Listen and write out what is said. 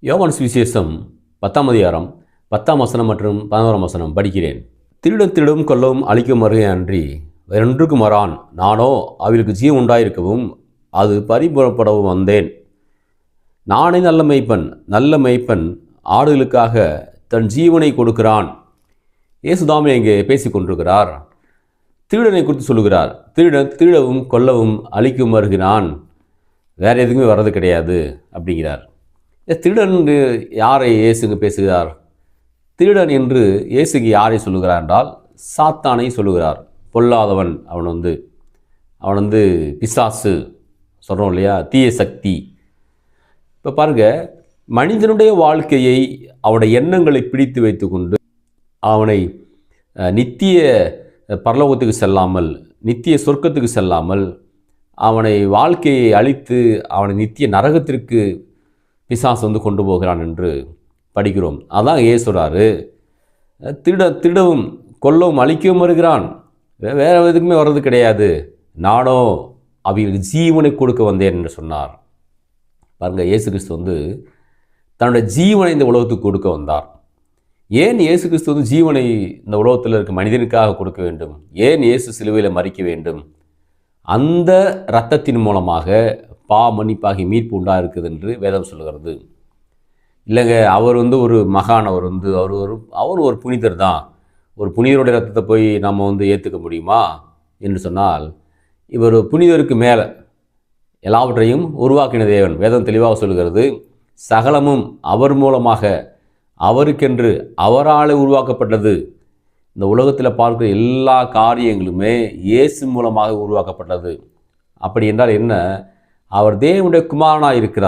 யோவான் சுவிசேஷம் 10ஆம் அதிகாரம் 10ஆம் வசனம் மற்றும் 11ஆம் வசனம் படிக்கிறேன். திருடும் கொல்லவும் அழிக்கும் வருகை அன்றி வேறொன்றுக்கும் வரான். நானோ அவர்களுக்கு ஜீவன் உண்டாயிருக்கவும் அது பரிபுறப்படவும் வந்தேன். நானே நல்ல மேய்ப்பன் ஆடுகளுக்காக தன் ஜீவனை கொடுக்கிறான். இயேசுதாமே இங்கே பேசி கொண்டிருக்கிறார். திருடனை குறித்து சொல்லுகிறார். திருடவும் கொல்லவும் அழிக்கும் வருகிறான், வேறு எதுவுமே வர்றது கிடையாது அப்படிங்கிறார். திருடன் என்று யாரை இயேசுங்க பேசுகிறார்? திருடன் என்று இயேசுக்கு யாரை சொல்லுகிறார் என்றால் சாத்தானை சொல்லுகிறார். பொல்லாதவன், அவன் வந்து பிசாசு சொல்கிறோம் இல்லையா, தீய சக்தி. இப்போ பாருங்கள், மனிதனுடைய வாழ்க்கையை அவனுடைய எண்ணங்களை பிடித்து வைத்து கொண்டு அவனை நித்திய பரலோகத்துக்கு செல்லாமல், நித்திய சொர்க்கத்துக்கு செல்லாமல், அவனை வாழ்க்கையை அழித்து அவனை நித்திய நரகத்திற்கு பிசாசு கொண்டு போகிறான் என்று படிக்கிறோம். அதான் ஏன் சொல்கிறாரு, திருடவும் கொல்லவும் அழிக்கவும் வருகிறான், வேறு எதுக்குமே வர்றது கிடையாது, நானோ அவர்களுக்கு ஜீவனை கொடுக்க வந்தேன் என்று சொன்னார். பாருங்கள், இயேசு கிறிஸ்து தன்னுடைய ஜீவனை இந்த உலகத்துக்கு கொடுக்க வந்தார். ஏன் இயேசு கிறிஸ்து ஜீவனை இந்த உலகத்தில் இருக்க மனிதனுக்காக கொடுக்க வேண்டும்? ஏன் இயேசு சிலுவையில் மரிக்க வேண்டும்? அந்த இரத்தத்தின் மூலமாக மன்னிப்பாகி மீட்பு உண்டாயிருக்குது என்று வேதம் சொல்கிறது. இல்லைங்க, அவர் ஒரு மகான், அவர் ஒரு புனிதர் தான், ஒரு புனிதருடைய ரத்தத்தை போய் நம்ம ஏற்றுக்க முடியுமா என்று சொன்னால், இவர் புனிதருக்கு மேலே எல்லாவற்றையும் உருவாக்கின தேவன். வேதம் தெளிவாக சொல்கிறது, சகலமும் அவர் மூலமாக, அவருக்கென்று அவரால் உருவாக்கப்பட்டது. இந்த உலகத்தில் பார்க்கிற எல்லா காரியங்களுமே இயேசு மூலமாக உருவாக்கப்பட்டது. அப்படி என்றால் என்ன? அவர் தேவனுடைய குமாரனாக இருக்கிறார்.